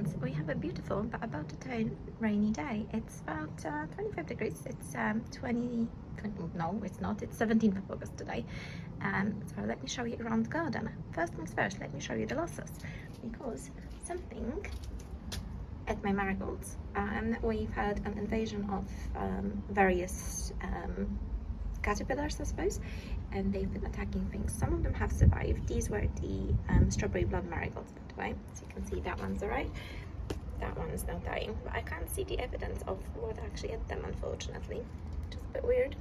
plants, we have a beautiful but about to turn rainy day. It's about 25 degrees. It's 20, no, it's not. It's 17th of August today. So let me show you around the garden. First things first, let me show you the losses, because something at my marigolds. We've had an invasion of various caterpillars, I suppose, and they've been attacking things. Some of them have survived. These were the strawberry blood marigolds, by the way. So you can see that one's alright. That one's not dying, but I can't see the evidence of what actually ate them, unfortunately, which is a bit weird.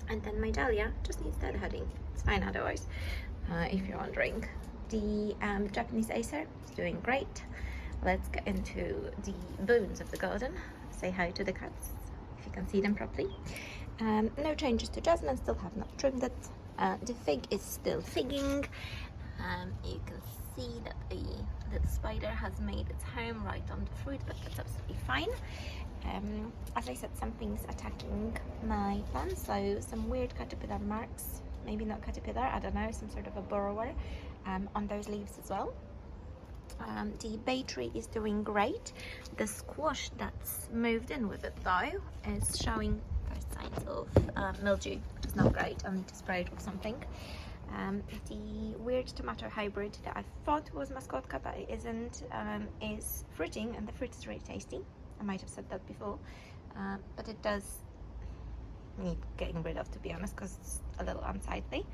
And then my dahlia just needs deadheading. It's fine otherwise, if you're wondering. The Japanese acer is doing great. Let's get into the bones of the garden. Say hi to the cats, if you can see them properly. No changes to jasmine, still have not trimmed it. The fig is still figging. You can see that the spider has made its home right on the fruit, but that's absolutely fine. As I said, something's attacking my plants, so some weird caterpillar marks, maybe not caterpillar, I don't know, some sort of a burrower on those leaves as well. The bay tree is doing great. The squash that's moved in with it though is showing first signs of mildew, which is not great. I need to spray it with something. The weird tomato hybrid that I thought was mascotka but it isn't, is fruiting, and the fruit is really tasty. I might have said that before, but it does need getting rid of, to be honest, because it's a little unsightly.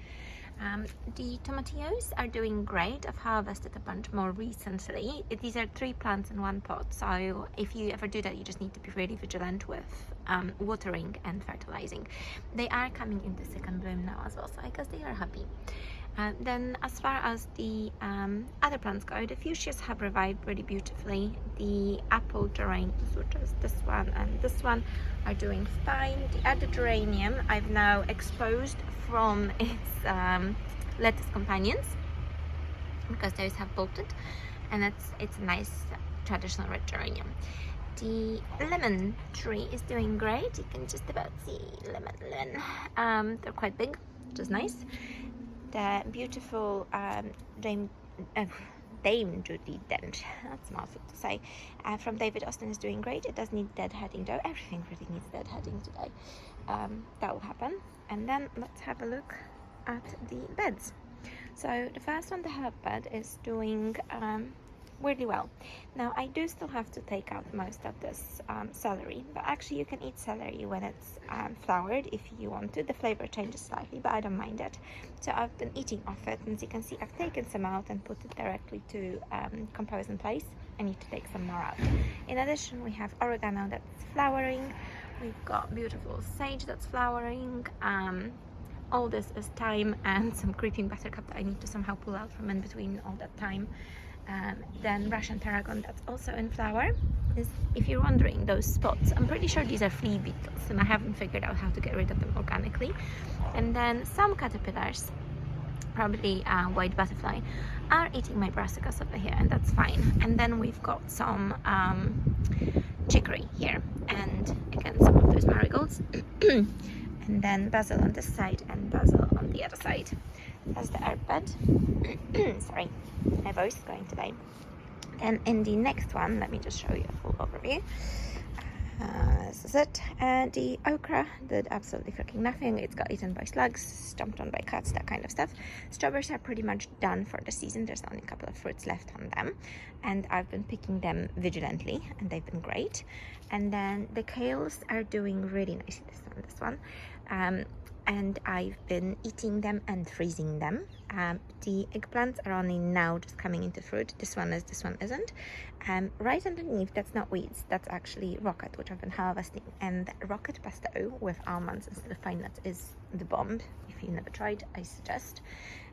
The tomatillos are doing great. I've harvested a bunch more recently. These are 3 plants in 1 pot, so if you ever do that, you just need to be really vigilant with watering and fertilizing. They are coming into second bloom now as well, so I guess they are happy. Then as far as the other plants go, the fuchsias have revived really beautifully. The apple geraniums, which is this one and this one, are doing fine. The other geranium I've now exposed from its lettuce companions, because those have bolted, and it's a nice traditional red geranium. The lemon tree is doing great. You can just about see lemon. They're quite big, which is nice. The beautiful Dame Judi Dench, that's a mouthful to say, from David Austin is doing great. It does need deadheading though. Everything really needs deadheading today. That will happen. And then let's have a look at the beds. So the first one, the herb bed, is doing really well. Now I do still have to take out most of this celery, but actually you can eat celery when it's flowered if you want to. The flavor changes slightly, but I don't mind it. So I've been eating off it, and as you can see, I've taken some out and put it directly to compose in place. I need to take some more out. In addition, we have oregano that's flowering. We've got beautiful sage that's flowering. All this is thyme and some creeping buttercup that I need to somehow pull out from in between all that time. Then Russian tarragon that's also in flower. If you're wondering, those spots, I'm pretty sure these are flea beetles, and I haven't figured out how to get rid of them organically. And then some caterpillars, probably white butterfly, are eating my brassicas over here, and that's fine. And then we've got some chicory here, and again some of those marigolds. And then basil on this side and basil on the other side. That's the herb bed. Sorry, my voice is going today. Then in the next one, let me just show you a full overview. This is it. The okra did absolutely freaking nothing. It's got eaten by slugs, stomped on by cats, that kind of stuff. Strawberries are pretty much done for the season. There's only a couple of fruits left on them, and I've been picking them vigilantly, and they've been great. And then the kales are doing really nicely, this one. And I've been eating them and freezing them. The eggplants are only now just coming into fruit. This one is, this one isn't. Right underneath, that's not weeds, that's actually rocket, which I've been harvesting. And the rocket pesto with almonds instead of pine nuts is the bomb. If you've never tried, I suggest.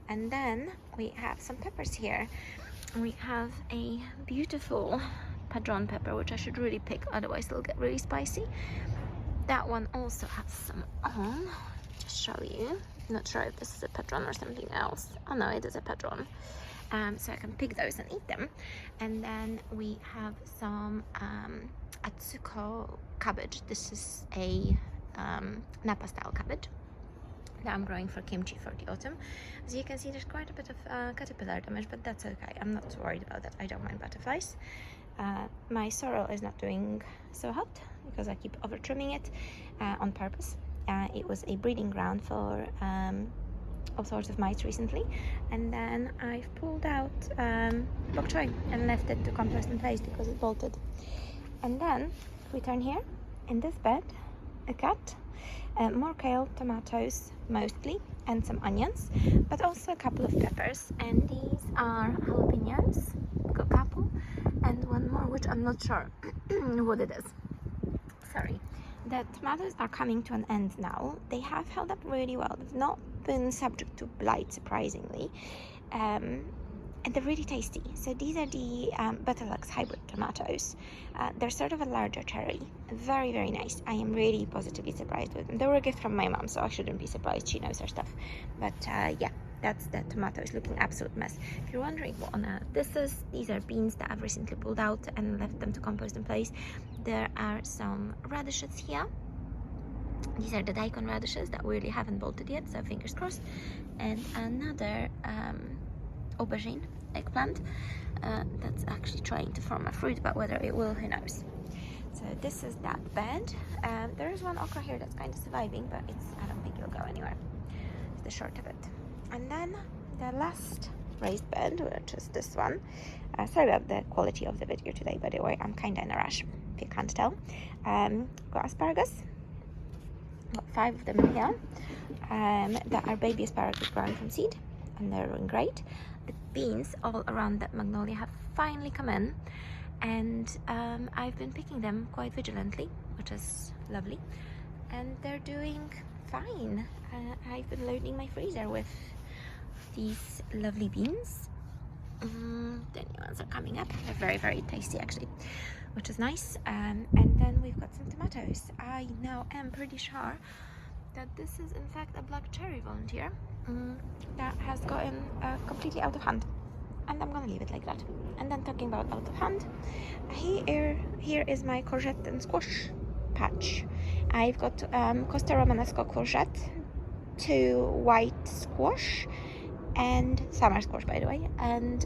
And then we have some peppers here. We have a beautiful padron pepper, which I should really pick, otherwise it'll get really spicy. That one also has some on. Just show you. Not sure if this is a padron or something else. Oh no, it is a padron. So I can pick those and eat them. And then we have some Atsuko cabbage. This is a Napa style cabbage that I'm growing for kimchi for the autumn. As you can see, there's quite a bit of caterpillar damage, but that's okay. I'm not too worried about that. I don't mind butterflies. My sorrel is not doing so hot because I keep over trimming it on purpose. It was a breeding ground for all sorts of mites recently, and then I've pulled out bok choy and left it to compost in place because it bolted. And then if we turn here, in this bed, a cut, more kale, tomatoes mostly, and some onions, but also a couple of peppers. And these are jalapenos, a couple, and one more which I'm not sure what it is. Sorry. The tomatoes are coming to an end now. They have held up really well. They've not been subject to blight, surprisingly, and they're really tasty. So these are the Butterlux hybrid tomatoes. They're sort of a larger cherry. Very, very nice. I am really positively surprised with them. They were a gift from my mom, so I shouldn't be surprised. She knows her stuff. But yeah, that's the tomatoes, looking absolute mess. If you're wondering what on earth this is, these are beans that I've recently pulled out and left them to compost in place. There are some radishes here. These are the daikon radishes that really haven't bolted yet, so fingers crossed. And another aubergine eggplant that's actually trying to form a fruit, but whether it will, who knows. So this is that bed. There is one okra here that's kind of surviving, but I don't think it'll go anywhere. It's the short of it. And then the last raised bed, which is this one. Sorry about the quality of the video today, by the way. I'm kind of in a rush, if you can't tell. Got asparagus. Got 5 of them in here. That are baby asparagus grown from seed, and they're doing great. The beans all around that magnolia have finally come in, and I've been picking them quite vigilantly, which is lovely, and they're doing fine. I've been loading my freezer with these lovely beans. The new ones are coming up. They're very, very tasty actually, which is nice. And then we've got some tomatoes. I now am pretty sure that this is in fact a black cherry volunteer that has gotten completely out of hand, and I'm gonna leave it like that. And then talking about out of hand, here is my courgette and squash patch. I've got Costa Romanesco courgette, 2 white squash, and summer squash, by the way, and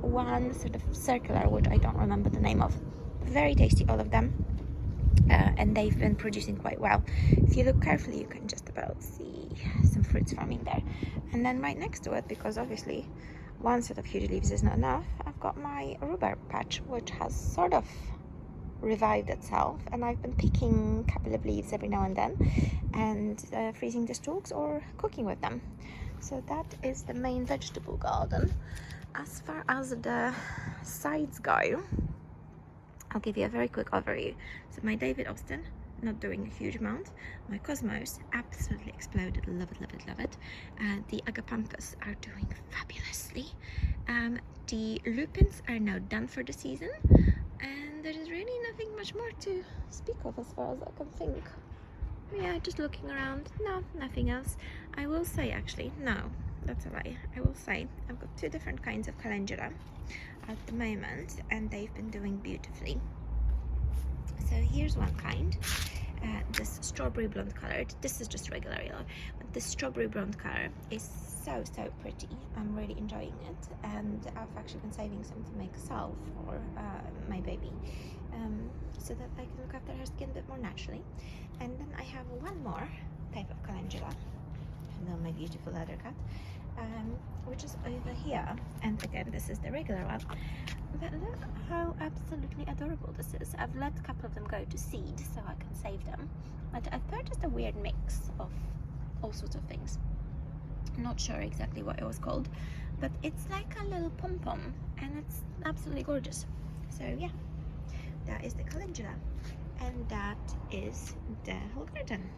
1 sort of circular, which I don't remember the name of. Very tasty, all of them, and they've been producing quite well. If you look carefully, you can just about see some fruits forming there. And then right next to it, because obviously 1 set of huge leaves is not enough, I've got my rhubarb patch, which has sort of revived itself, and I've been picking a couple of leaves every now and then and freezing the stalks or cooking with them. So that is the main vegetable garden. As far as the sides go, I'll give you a very quick overview. So my David Austin, not doing a huge amount. My Cosmos, absolutely exploded. Love it, love it, love it. The Agapanthus are doing fabulously. The lupins are now done for the season, and there is really nothing much more to speak of as far as I can think. Yeah, just looking around. No, nothing else. I will say, actually, no, that's a lie. I will say I've got 2 different kinds of calendula at the moment, and they've been doing beautifully. So here's one kind, this strawberry blonde colored. This is just regular yellow, but this strawberry blonde color is so pretty. I'm really enjoying it, and I've actually been saving some to make salve for my baby, so that I can look after her skin a bit more naturally. And then I have 1 more type of calendula, and then my beautiful leather cut, which is over here. And again, this is the regular one, but look how absolutely adorable this is. I've let a couple of them go to seed so I can save them, but I've purchased a weird mix of all sorts of things. Not sure exactly what it was called, but it's like a little pom-pom, and it's absolutely gorgeous. So yeah, that is the calendula, and that is the whole garden.